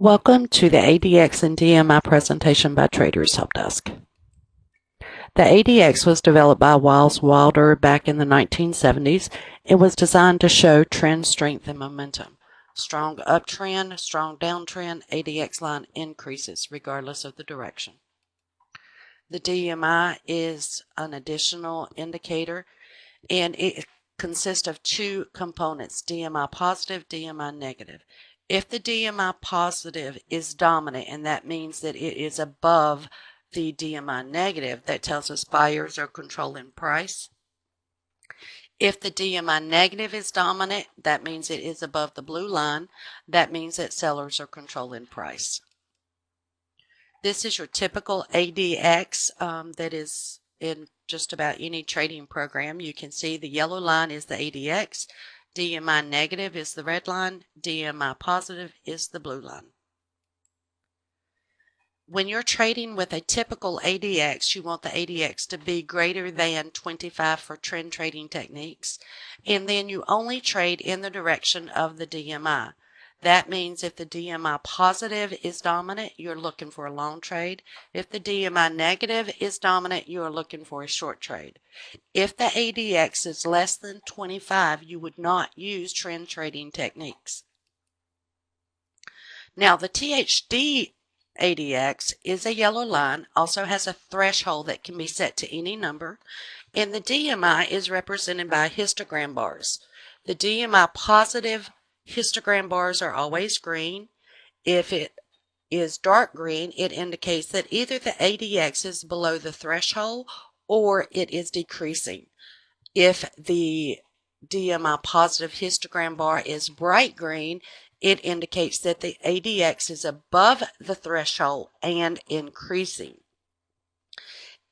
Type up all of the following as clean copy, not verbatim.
Welcome to the ADX and DMI presentation by Traders Help Desk. The ADX was developed by Wiles Wilder back in the 1970s. It was designed to show trend strength and momentum. Strong uptrend, strong downtrend, ADX line increases regardless of the direction. The DMI is an additional indicator, and it consists of two components, DMI positive, DMI negative. If the DMI positive is dominant, and that means that it is above the DMI negative, that tells us buyers are controlling price. If the DMI negative is dominant, that means it is above the blue line. That means that sellers are controlling price. This is your typical ADX that is in just about any trading program. You can see the yellow line is the ADX. DMI negative is the red line. DMI positive is the blue line. When you're trading with a typical ADX, you want the ADX to be greater than 25 for trend trading techniques. And then you only trade in the direction of the DMI. That means if the DMI positive is dominant, you're looking for a long trade. If the DMI negative is dominant, you're looking for a short trade. If the ADX is less than 25, you would not use trend trading techniques. Now, the THD ADX is a yellow line, also has a threshold that can be set to any number, and the DMI is represented by histogram bars. The DMI positive histogram bars are always green. If it is dark green, it indicates that either the ADX is below the threshold or it is decreasing. If the DMI positive histogram bar is bright green, it indicates that the ADX is above the threshold and increasing.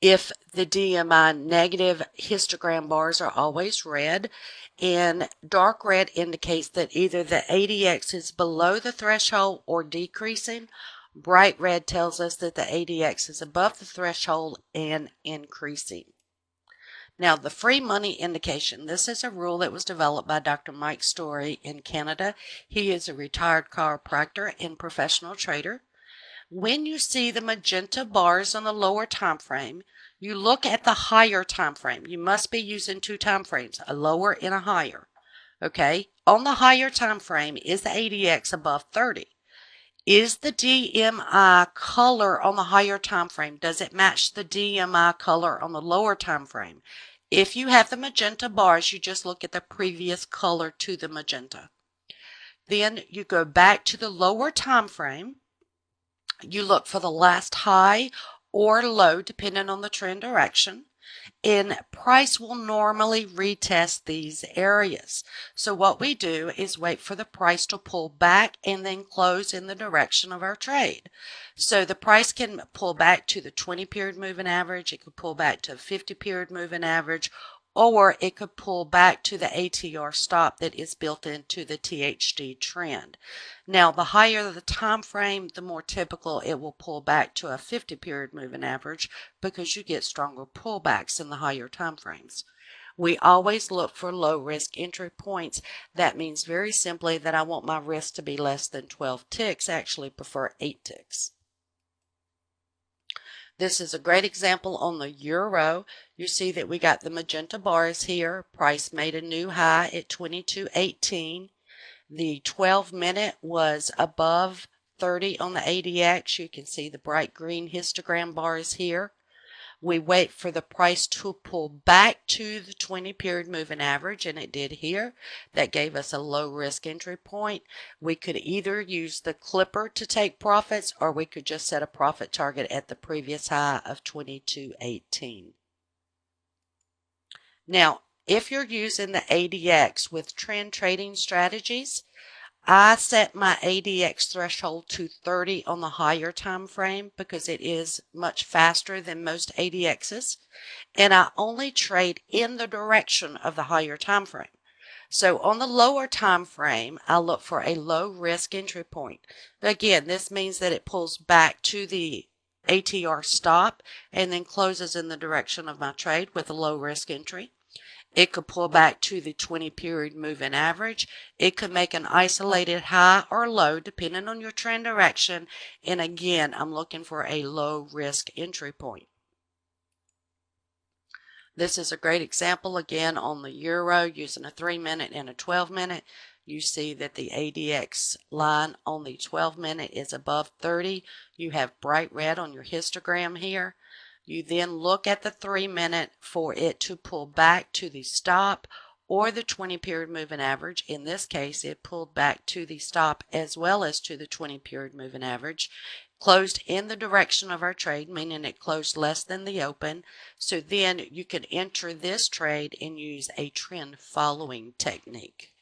If the DMI negative histogram bars are always red, and dark red indicates that either the ADX is below the threshold or decreasing. Bright red tells us that the ADX is above the threshold and increasing. Now, the free money indication. This is a rule that was developed by Dr. Mike Story in Canada. He is a retired chiropractor and professional trader. When you see the magenta bars on the lower time frame, you look at the higher time frame. You must be using two time frames, a lower and a higher. Okay? On the higher time frame, is the ADX above 30? Is the DMI color on the higher time frame? Does it match the DMI color on the lower time frame? If you have the magenta bars, you just look at the previous color to the magenta. Then you go back to the lower time frame. You look for the last high or low, depending on the trend direction. And price will normally retest these areas. So what we do is wait for the price to pull back and then close in the direction of our trade. So the price can pull back to the 20 period moving average, it could pull back to a 50 period moving average, or it could pull back to the ATR stop that is built into the THD trend. Now, the higher the time frame, the more typical it will pull back to a 50 period moving average because you get stronger pullbacks in the higher time frames. We always look for low risk entry points. That means very simply that I want my risk to be less than 12 ticks. I actually prefer 8 ticks. This is a great example on the euro. You see that we got the magenta bars here. Price made a new high at 22.18. The 12-minute was above 30 on the ADX. You can see the bright green histogram bars here. We wait for the price to pull back to the 20 period moving average, and it did here. That gave us a low risk entry point. We could either use the clipper to take profits, or we could just set a profit target at the previous high of 22.18. Now, if you're using the ADX with trend trading strategies, I set my ADX threshold to 30 on the higher time frame because it is much faster than most ADXs, and I only trade in the direction of the higher time frame. So on the lower time frame, I look for a low risk entry point. Again, this means that it pulls back to the ATR stop and then closes in the direction of my trade with a low risk entry. It could pull back to the 20-period moving average. It could make an isolated high or low depending on your trend direction. And again, I'm looking for a low risk entry point. This is a great example again on the euro using a 3-minute and a 12-minute. You see that the ADX line on the 12-minute is above 30. You have bright red on your histogram here. You then look at the 3-minute for it to pull back to the stop or the 20-period moving average. In this case, it pulled back to the stop as well as to the 20-period moving average. Closed in the direction of our trade, meaning it closed less than the open. So then you can enter this trade and use a trend following technique.